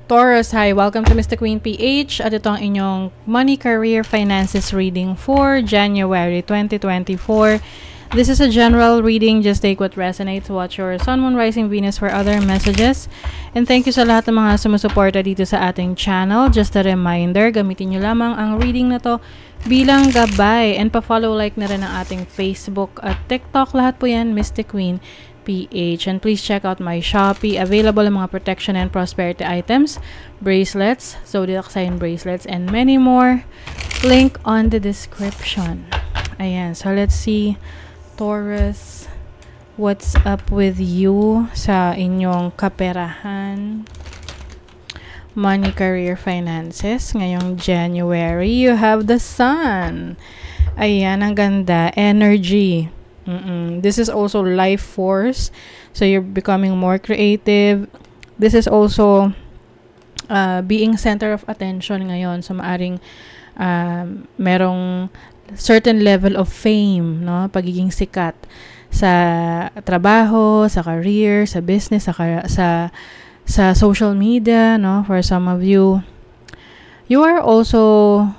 Taurus, hi! Welcome to Mr. Queen PH at ito ang inyong Money, Career, Finances reading for January 2024. This is a general reading. Just take what resonates. Watch your Sun, Moon, Rising, Venus for other messages. And thank you sa lahat ng mga sumusuporta dito sa ating channel. Just a reminder, gamitin nyo lamang ang reading na to bilang gabay. And pa-follow, like na rin ang ating Facebook at TikTok. Lahat po yan, Mr. Queen PH. And please check out my Shopee. Available ang mga protection and prosperity items, bracelets, zodiac sign bracelets, and many more. Link on the description. Ayan. So, let's see, Taurus, what's up with you sa inyong kaperahan, money, career, finances. Ngayong January, you have the Sun. Ayan, ang ganda. Energy. This is also life force. So you're becoming more creative. This is also being center of attention ngayon. So maaring merong certain level of fame, no? Pagiging sikat sa trabaho, sa career, sa business, sa social media, no? For some of you, you are also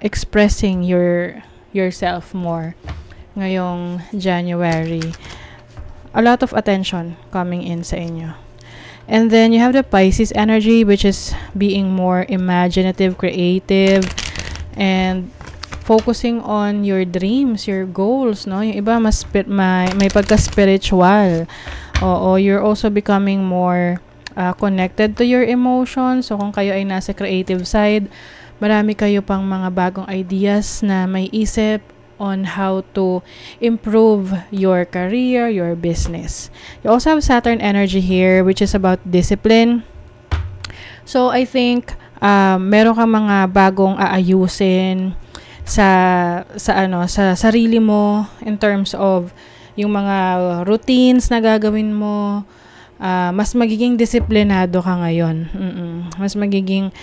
expressing yourself more ngayong January. A lot of attention coming in sa inyo. And then you have the Pisces energy, which is being more imaginative, creative, and focusing on your dreams, your goals, no? Yung iba may pagka-spiritual. Oo, you're also becoming more connected to your emotions. So kung kayo ay nasa creative side, marami kayo pang mga bagong ideas na may isip on how to improve your career, your business. You also have Saturn energy here, which is about discipline. So I think meron kang mga bagong aayusin sa sarili mo in terms of yung mga routines na gagawin mo. Mas magiging disiplinado ka ngayon. Mas magiging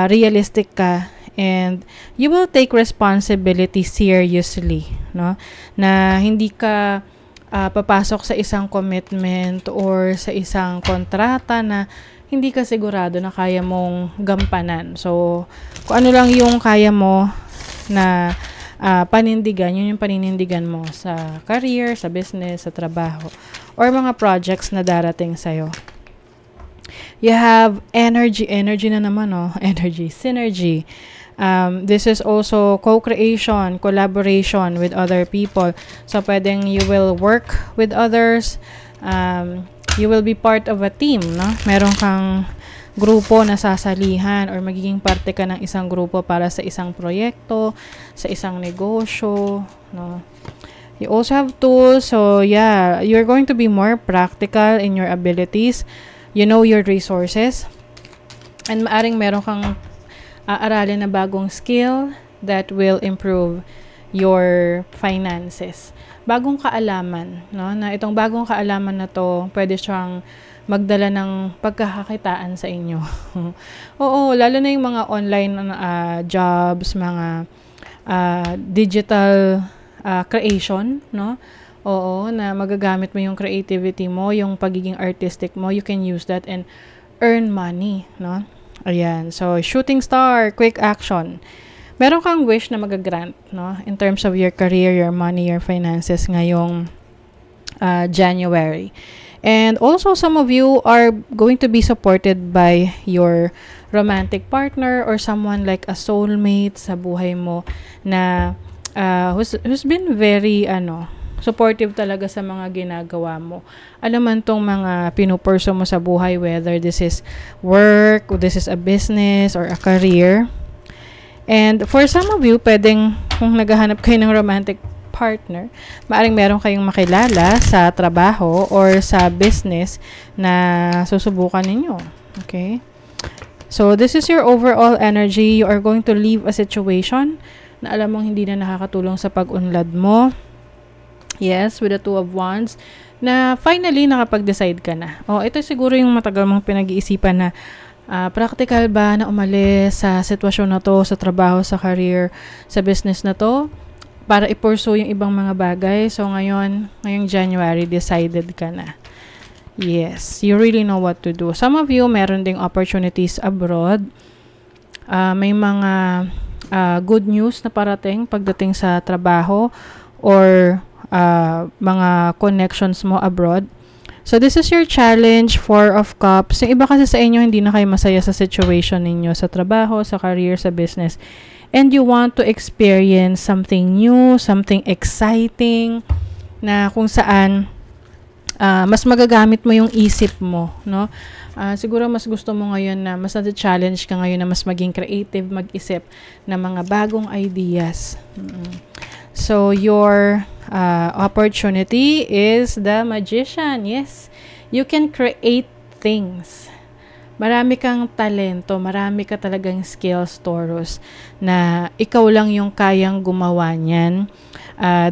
realistic ka. And you will take responsibility seriously, no? Na hindi ka papasok sa isang commitment or sa isang kontrata na hindi ka sigurado na kaya mong gampanan. So, kung ano lang yung kaya mo na panindigan, yun yung paninindigan mo sa career, sa business, sa trabaho, or mga projects na darating sa'yo. You have energy na naman, no? Energy, synergy. This is also co-creation, collaboration with other people. So, pwedeng you will work with others. You will be part of a team, no? Meron kang grupo na sasalihan or magiging parte ka ng isang grupo para sa isang proyekto, sa isang negosyo, no? You also have tools. So, yeah, you're going to be more practical in your abilities. You know your resources. And maaring meron kang aaralin na bagong skill that will improve your finances. Bagong kaalaman, no? Na itong bagong kaalaman na to, pwede siyang magdala ng pagkakakitaan sa inyo. Oo, lalo na yung mga online jobs, mga digital creation, no? Oo, na magagamit mo yung creativity mo, yung pagiging artistic mo, you can use that and earn money, no? Ayan. So, shooting star, quick action. Meron kang wish na magagrant, no? In terms of your career, your money, your finances ngayong January. And also, some of you are going to be supported by your romantic partner or someone like a soulmate sa buhay mo na who's been very, supportive talaga sa mga ginagawa mo. Alam man tong mga pinupurso mo sa buhay, whether this is work, or this is a business, or a career. And for some of you, pwedeng kung naghahanap kayo ng romantic partner, maaring meron kayong makilala sa trabaho or sa business na susubukan ninyo. Okay? So, this is your overall energy. You are going to leave a situation na alam mong hindi na nakakatulong sa pag-unlad mo. Yes, with the Two of Wands, na finally nakapag-decide ka na. Ito siguro yung matagal mong pinag-iisipan na practical ba na umalis sa sitwasyon na to, sa trabaho, sa career, sa business na to, para i-pursue yung ibang mga bagay. So, ngayong January, decided ka na. Yes, you really know what to do. Some of you, meron ding opportunities abroad. May mga good news na parating pagdating sa trabaho or mga connections mo abroad. So, this is your challenge, 4 of Cups. Yung iba kasi sa inyo, hindi na kayo masaya sa situation ninyo, sa trabaho, sa career, sa business. And you want to experience something new, something exciting, na kung saan mas magagamit mo yung isip mo, no? Siguro mas gusto mo ngayon na mas na-challenge ka ngayon na mas maging creative, mag-isip ng mga bagong ideas. So, your opportunity is the Magician. Yes, you can create things. Marami kang talento, marami ka talagang skills, Taurus, na ikaw lang yung kayang gumawa niyan.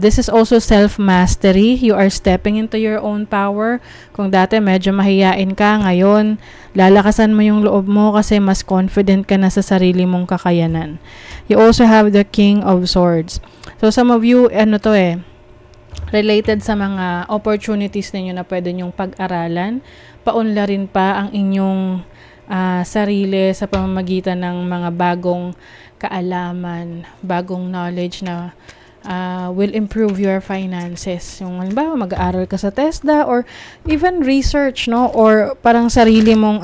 This is also self-mastery. You are stepping into your own power. Kung dati medyo mahiyain ka, ngayon lalakasan mo yung loob mo kasi mas confident ka na sa sarili mong kakayanan. You also have the King of Swords. So some of you, related sa mga opportunities ninyo na pwede nyong pag-aralan, paunlarin pa ang inyong sarili sa pamamagitan ng mga bagong kaalaman, bagong knowledge na will improve your finances. Yung halimbawa, mag-aaral ka sa TESDA or even research, no? Or parang sarili mong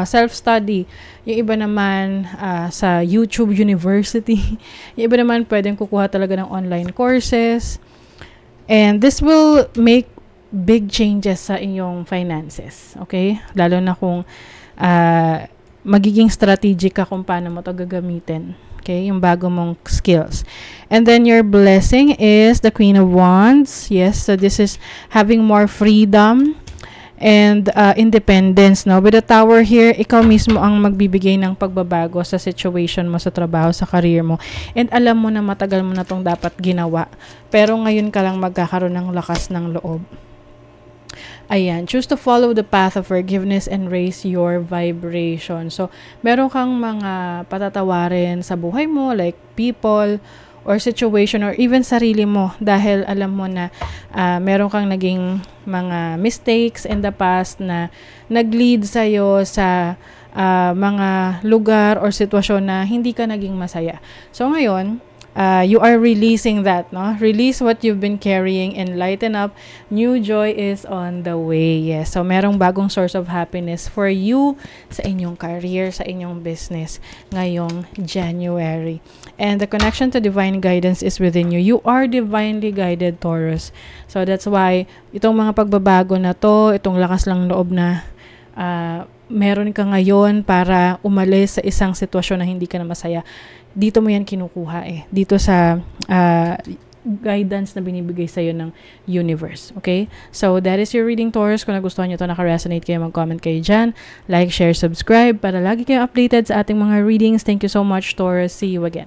self-study. Yung iba naman sa YouTube University. Yung iba naman pwedeng kukuha talaga ng online courses. And this will make big changes sa inyong finances. Okay? Lalo na kung magiging strategic ka kung paano mo ito gagamitin. Okay? Yung bago mong skills. And then your blessing is the Queen of Wands. Yes, so this is having more freedom and independence. No? With the Tower here, ikaw mismo ang magbibigay ng pagbabago sa situation mo, sa trabaho, sa career mo. And alam mo na matagal mo na itong dapat ginawa. Pero ngayon ka lang magkakaroon ng lakas ng loob. Ayan, choose to follow the path of forgiveness and raise your vibration. So, meron kang mga patatawarin sa buhay mo, like people or situation or even sarili mo dahil alam mo na meron kang naging mga mistakes in the past na nag-lead sa'yo sa mga lugar or sitwasyon na hindi ka naging masaya. So, ngayon, you are releasing that, no? Release what you've been carrying and lighten up. New joy is on the way. Yes. So, merong bagong source of happiness for you sa inyong career, sa inyong business ngayong January. And the connection to divine guidance is within you. You are divinely guided, Taurus. So, that's why itong mga pagbabago na to, itong lakas lang loob na meron ka ngayon para umalis sa isang sitwasyon na hindi ka na masaya. Dito mo yan kinukuha dito sa guidance na binibigay sa'yo ng universe. Okay? So, that is your reading, Taurus. Kung nagustuhan nyo ito, naka-resonate kayo, mag-comment kayo dyan. Like, share, subscribe para lagi kayo updated sa ating mga readings. Thank you so much, Taurus. See you again.